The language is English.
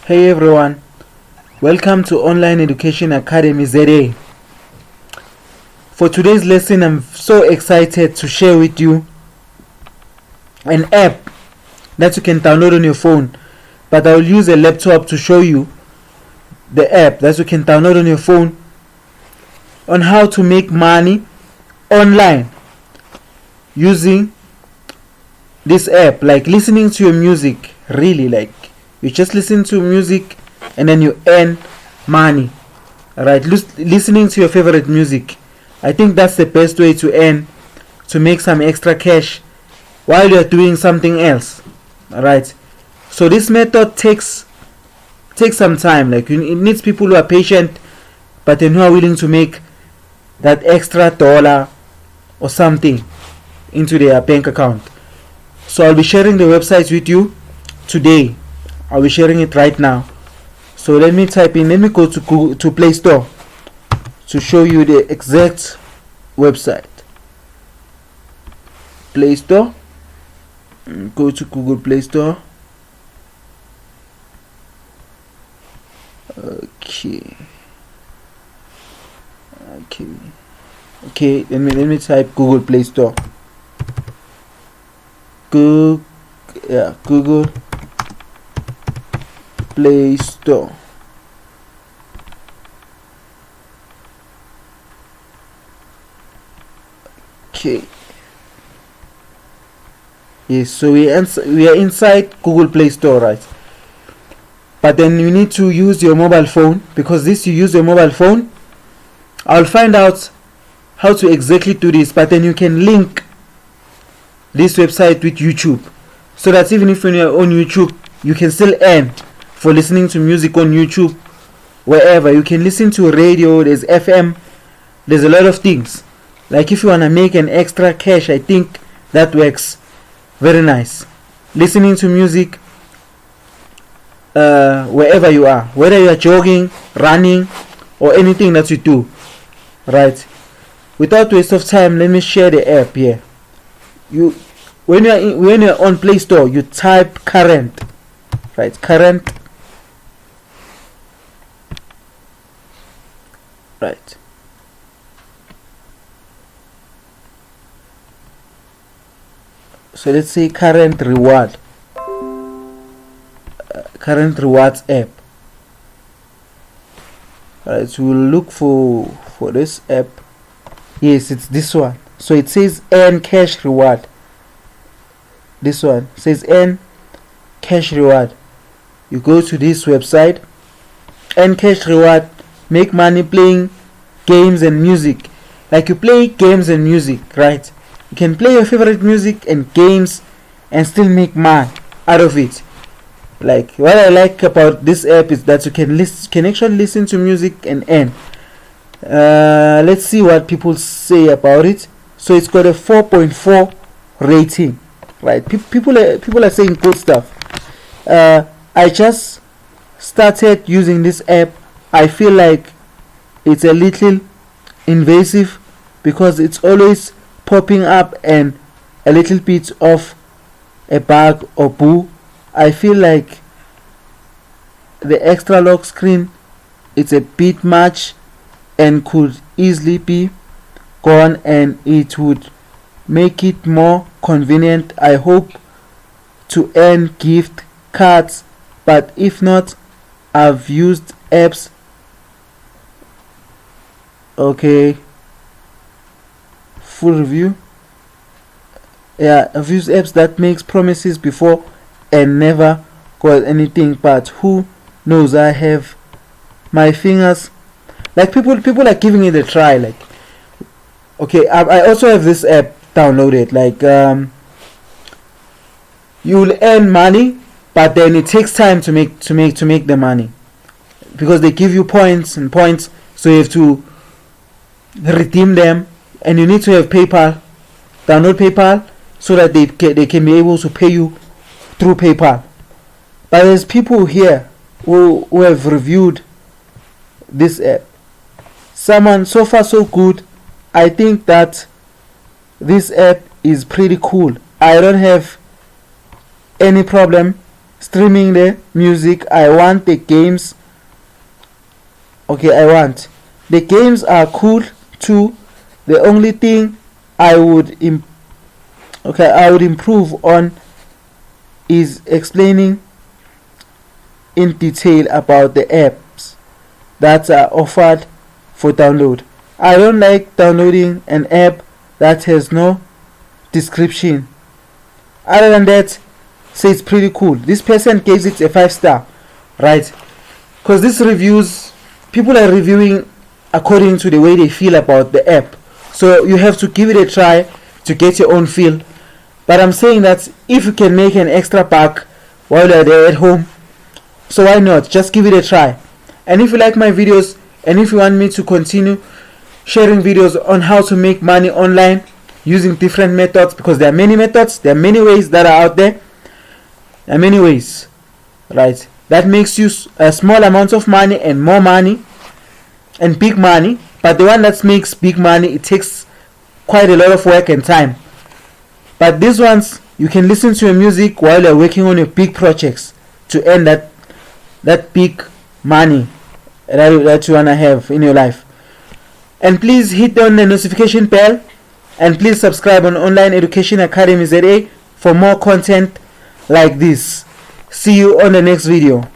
Hey everyone, welcome to Online Education Academy ZA. For today's lesson, I'm so excited to share with you an app that you can download on your phone, but I will use a laptop to show you the app that you can download on your phone on how to make money online using this app, like listening to your music. Really, like you just listen to music and then you earn money. Alright, listening to your favorite music. I think that's the best way to earn, to make some extra cash while you're doing something else. Alright, so this method takes some time. Like it needs people who are patient, but then who are willing to make that extra dollar or something into their bank account. So I'll be sharing the website with you today. I'll be sharing it right now. So let me go to Google, to Play Store, to show you the exact website. Play Store. Go to Google Play Store. Okay, let me type Google Play Store. Google Play Store. Okay. Yes, so we are inside Google Play Store, right? But then you need to use your mobile phone, because you use your mobile phone. I'll find out how to exactly do this, but then you can link this website with YouTube, so that even if you're on YouTube, you can still earn for listening to music on YouTube. Wherever you can listen to radio, there's FM, there's a lot of things. Like if you want to make an extra cash, I think that works very nice. Listening to music wherever you are, whether you are jogging, running, or anything that you do, right? Without waste of time, let me share the app here. When you're on Play Store, you type current, right? Current, right? So let's say current reward, current rewards app. Alright, so we'll look for this app. Yes, it's this one. So it says earn cash reward. This one says earn cash reward. You go to this website, earn cash reward, make money playing games and music. Like you play games and music, right? You can play your favorite music and games and still make money out of it. Like what I like about this app is that you can actually listen to music and earn. Let's see what people say about it. So it's got a 4.4 rating, right? People are saying good stuff. I just started using this app. I feel like it's a little invasive, because it's always popping up and a little bit of a bug or boo. I feel like the extra lock screen, it's a bit much and could easily be gone, and it would make it more convenient. I hope to earn gift cards, but if not, I've used apps. Okay, full review. Yeah, I've used apps that makes promises before and never got anything, but who knows, I have my fingers. Like people are giving it a try. Like, okay, I also have this app downloaded. Like you'll earn money, but then it takes time to make the money, because they give you points, so you have to redeem them, and you need to have PayPal. Download PayPal so that they can be able to pay you through PayPal. But there's people here who have reviewed this app. Someone, so far so good. I think that this app is pretty cool. I don't have any problem streaming the music. I want the games. Okay, I want the games are cool too. The only thing I would improve on is explaining in detail about the apps that are offered for download. I don't like downloading an app that has no description. Other than that, say it's pretty cool. This person gives it a 5-star, right? Because this reviews, people are reviewing according to the way they feel about the app. So you have to give it a try to get your own feel. But I'm saying that if you can make an extra buck while you're there at home, so why not? Just give it a try. And if you like my videos, and if you want me to continue sharing videos on how to make money online using different methods, because there are many methods, there are many ways that are out there. There are many ways, right? That makes you a small amount of money and more money and big money. But the one that makes big money, it takes quite a lot of work and time. But these ones, you can listen to your music while you're working on your big projects to earn that big money that you wanna have in your life. And please hit on the notification bell, and please subscribe on Online Education Academy ZA for more content like this. See you on the next video.